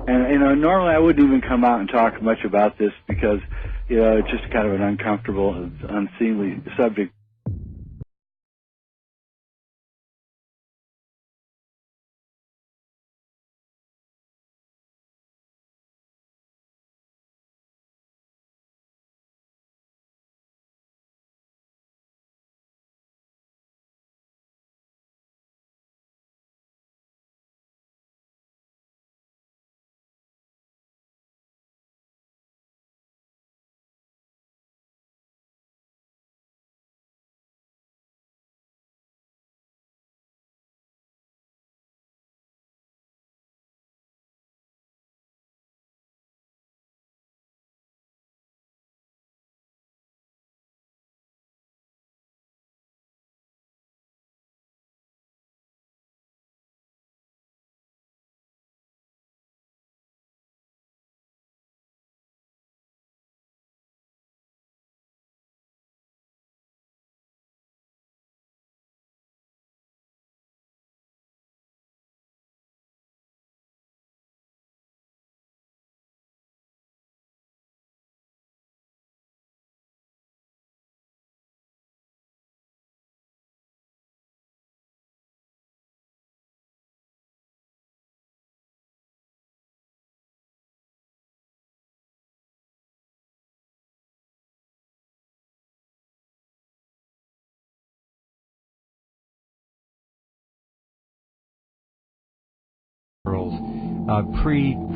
And, you know, normally I wouldn't even come out and talk much about this because, you know, it's just kind of an uncomfortable, unseemly subject.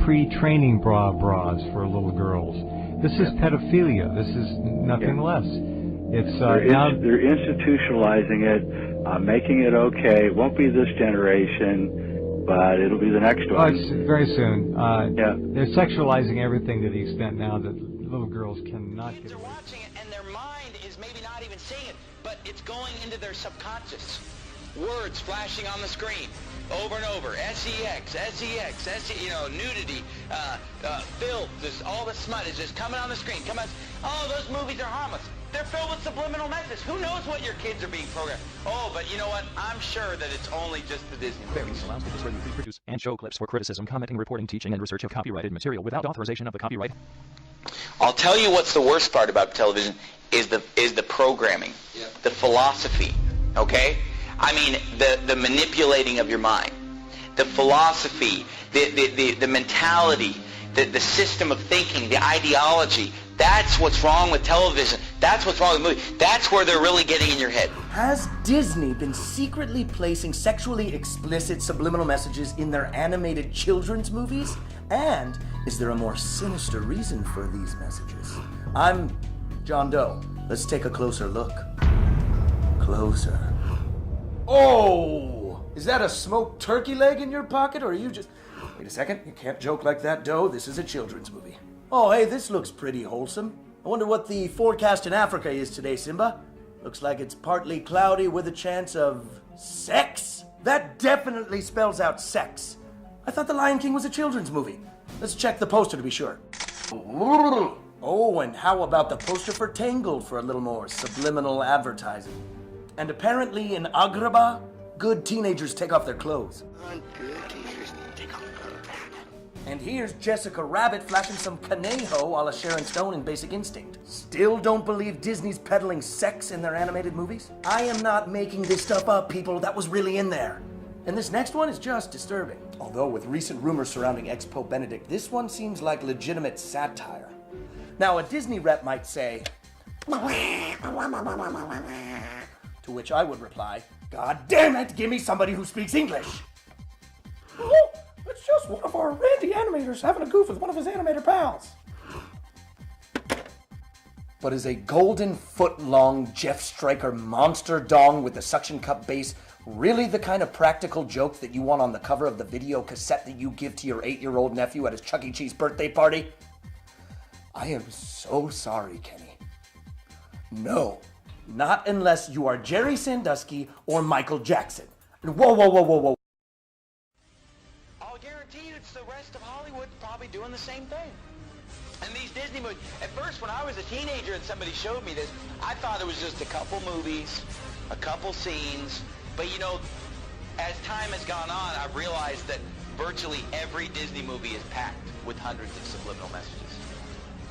Pre-training bras for little girls. This is pedophilia. This is nothing less. It's they're institutionalizing it, making it okay. It won't be this generation, but it'll be the next one. It's very soon. They're sexualizing everything to the extent now that little girls cannot get away. They're watching it, and their mind is maybe not even seeing it, but it's going into their subconscious. Words flashing on the screen over and over. SEX, you know, nudity, filth, all the smut is just coming on the screen. Oh, those movies are harmless. They're filled with subliminal messages. Who knows what your kids are being programmed? Oh, but you know what? I'm sure that it's only just the Disney movies. Allows people to reproduce and show clips for criticism, commenting, reporting, teaching, and research of copyrighted material without authorization of the copyright. I'll tell you what's the worst part about television is the programming, the philosophy, okay? I mean, the manipulating of your mind, the philosophy, the mentality, the system of thinking, the ideology. That's what's wrong with television. That's what's wrong with movies. That's where they're really getting in your head. Has Disney been secretly placing sexually explicit subliminal messages in their animated children's movies? And is there a more sinister reason for these messages? I'm John Doe. Let's take a closer look. Closer. Oh! Is that a smoked turkey leg in your pocket, or are you just... Wait a second, you can't joke like that, Doe. This is a children's movie. Oh, hey, this looks pretty wholesome. I wonder what the forecast in Africa is today, Simba. Looks like it's partly cloudy with a chance of... sex? That definitely spells out sex. I thought The Lion King was a children's movie. Let's check the poster to be sure. Oh, and how about the poster for Tangled for a little more subliminal advertising? And apparently in Agrabah, good teenagers take off their clothes. And here's Jessica Rabbit flashing some Conejo a la Sharon Stone in Basic Instinct. Still don't believe Disney's peddling sex in their animated movies? I am not making this stuff up, people. That was really in there. And this next one is just disturbing. Although with recent rumors surrounding ex-Pope Benedict, this one seems like legitimate satire. Now, a Disney rep might say, to which I would reply, God damn it, give me somebody who speaks English. Oh, it's just one of our Randy animators having a goof with one of his animator pals. But is a golden foot-long Jeff Stryker monster dong with the suction cup base really the kind of practical joke that you want on the cover of the video cassette that you give to your 8-year-old nephew at his Chuck E. Cheese birthday party? I am so sorry, Kenny. No, not unless you are Jerry Sandusky or Michael Jackson. Whoa, whoa, whoa, whoa, whoa. I'll guarantee you it's the rest of Hollywood probably doing the same thing. And these Disney movies, at first when I was a teenager and somebody showed me this, I thought it was just a couple movies, a couple scenes. But you know, as time has gone on, I've realized that Virtually every Disney movie is packed with hundreds of subliminal messages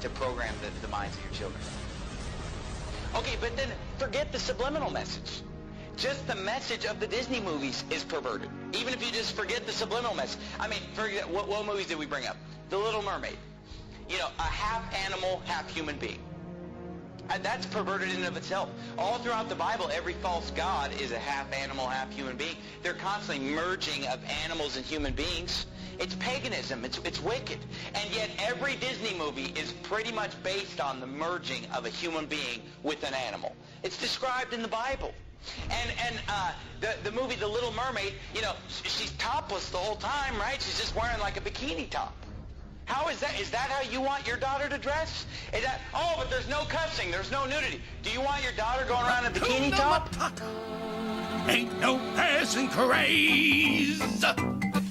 to program the minds of your children. Okay, but then forget the subliminal message. Just the message of the Disney movies is perverted. Even if you just forget the subliminal message. I mean, forget, what movies did we bring up? The Little Mermaid. You know, a half animal, half human being. That's perverted in and of itself. All throughout the Bible, every false god is a half animal, half human being. They're constantly merging of animals and human beings. It's paganism. It's wicked. And yet every Disney movie is pretty much based on the merging of a human being with an animal. It's described in the Bible. And the movie The Little Mermaid, you know, she's topless the whole time, right? She's just wearing like a bikini top. How is that? Is that how you want your daughter to dress? Is that, oh, but there's no cussing, there's no nudity. Do you want your daughter going around in a bikini top? Ain't no passing craze.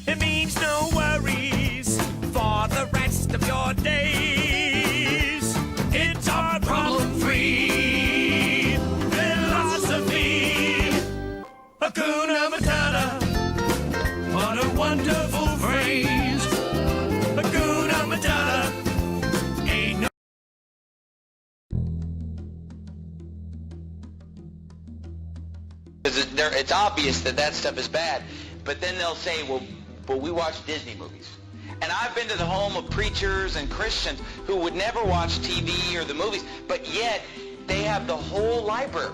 It means no worries for the rest of your days. It's our problem-free philosophy. Hakuna Matata, what a wonderful phrase. Hakuna Matata, ain't no... It's obvious that stuff is bad, but then they'll say, well, we watch Disney movies. And I've been to the home of preachers and Christians who would never watch TV or the movies, but yet they have the whole library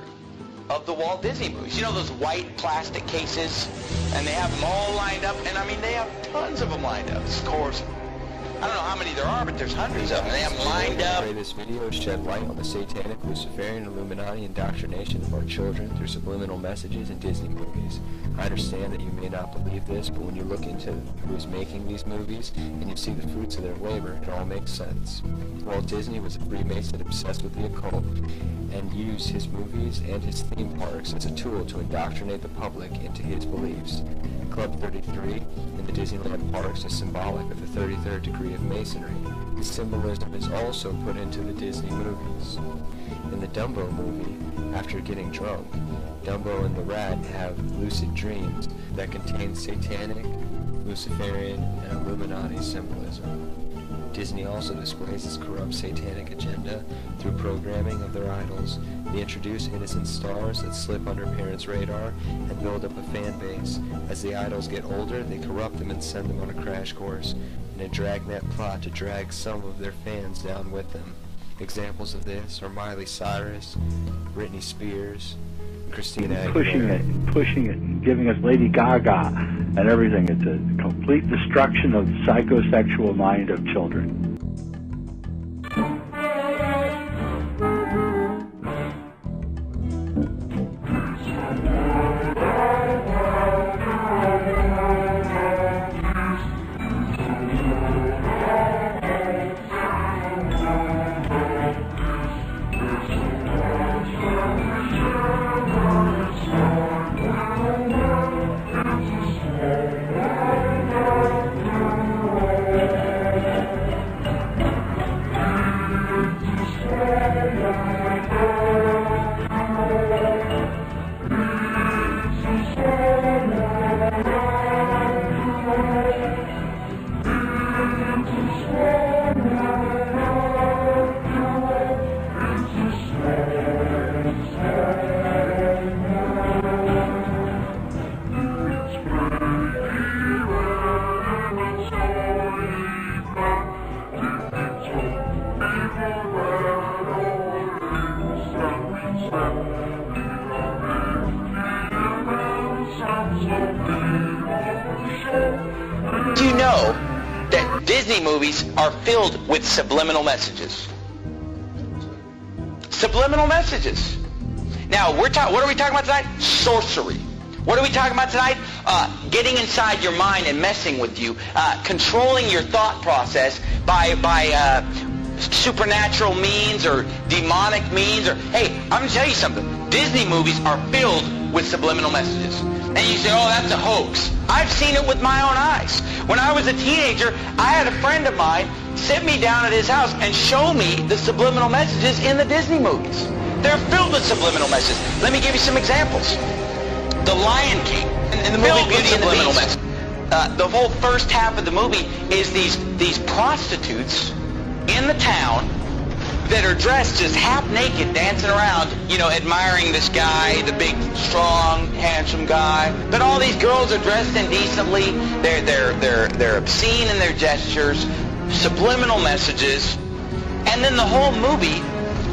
of the Walt Disney movies. You know those white plastic cases? And they have them all lined up, and I mean, they have tons of them lined up. Of course, I don't know how many there are, but there's hundreds of them. They have them lined up. This video shed light on the satanic, Luciferian, Illuminati indoctrination of our children through subliminal messages in Disney movies. I understand that you may not believe this, but when you look into who is making these movies and you see the fruits of their labor, it all makes sense. Walt Disney was a Freemason obsessed with the occult and used his movies and his theme parks as a tool to indoctrinate the public into his beliefs. Club 33 in the Disneyland parks is symbolic of the 33rd degree of Masonry. The symbolism is also put into the Disney movies. In the Dumbo movie, after getting drunk, Dumbo and the rat have lucid dreams that contain satanic, Luciferian, and Illuminati symbolism. Disney also displays its corrupt satanic agenda through programming of their idols. They introduce innocent stars that slip under parents' radar and build up a fan base. As the idols get older, they corrupt them and send them on a crash course in a dragnet plot to drag some of their fans down with them. Examples of this are Miley Cyrus, Britney Spears, and Christina Aguilera. Pushing it, and giving us Lady Gaga and everything. It's a complete destruction of the psychosexual mind of children. Do you know that Disney movies are filled with subliminal messages? Subliminal messages. Now, what are we talking about tonight? Sorcery. What are we talking about tonight? Getting inside your mind and messing with you, controlling your thought process by supernatural means or demonic means. Or hey, I'm going to tell you something. Disney movies are filled with subliminal messages. And you say, oh, that's a hoax. I've seen it with my own eyes. When I was a teenager, I had a friend of mine sit me down at his house and show me the subliminal messages in the Disney movies. They're filled with subliminal messages. Let me give you some examples. The Lion King, in the movie Beauty and the Beast. the whole first half of the movie is these prostitutes in the town that are dressed just half naked, dancing around, you know, admiring this guy, the big, strong, handsome guy. But all these girls are dressed indecently. They're obscene in their gestures, subliminal messages, and then the whole movie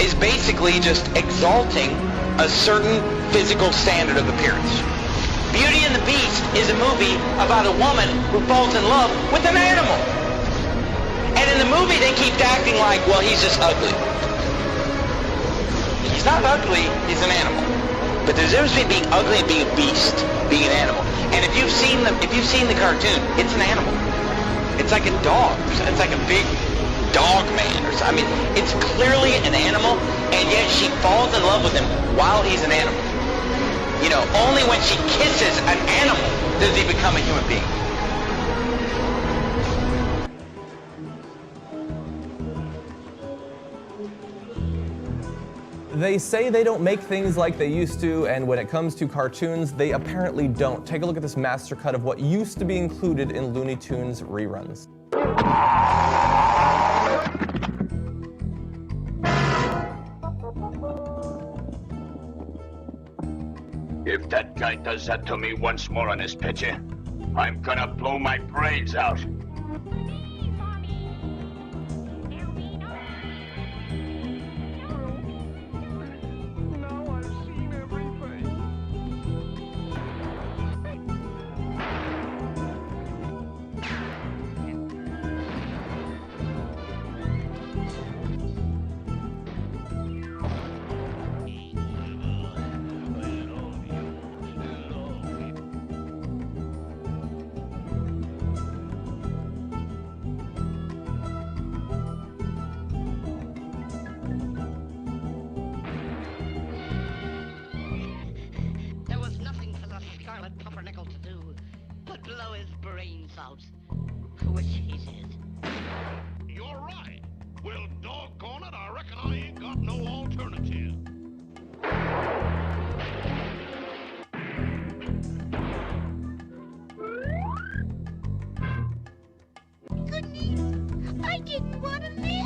is basically just exalting a certain physical standard of appearance. Beauty and the Beast is a movie about a woman who falls in love with an animal. And in the movie, they keep acting like, well, he's just ugly. He's not ugly, he's an animal. But there's a difference between being ugly and being a beast, being an animal. And if you've seen the cartoon, it's an animal. It's like a dog. It's like a big dog man or something. I mean, it's clearly an animal, and yet she falls in love with him while he's an animal. You know, only when she kisses an animal does he become a human being. They say they don't make things like they used to, and when it comes to cartoons, they apparently don't. Take a look at this master cut of what used to be included in Looney Tunes reruns. If that guy does that to me once more on this picture, I'm gonna blow my brains out. Which he did. You're right. Well, doggone it, I reckon I ain't got no alternative. Goodness, I didn't want to live.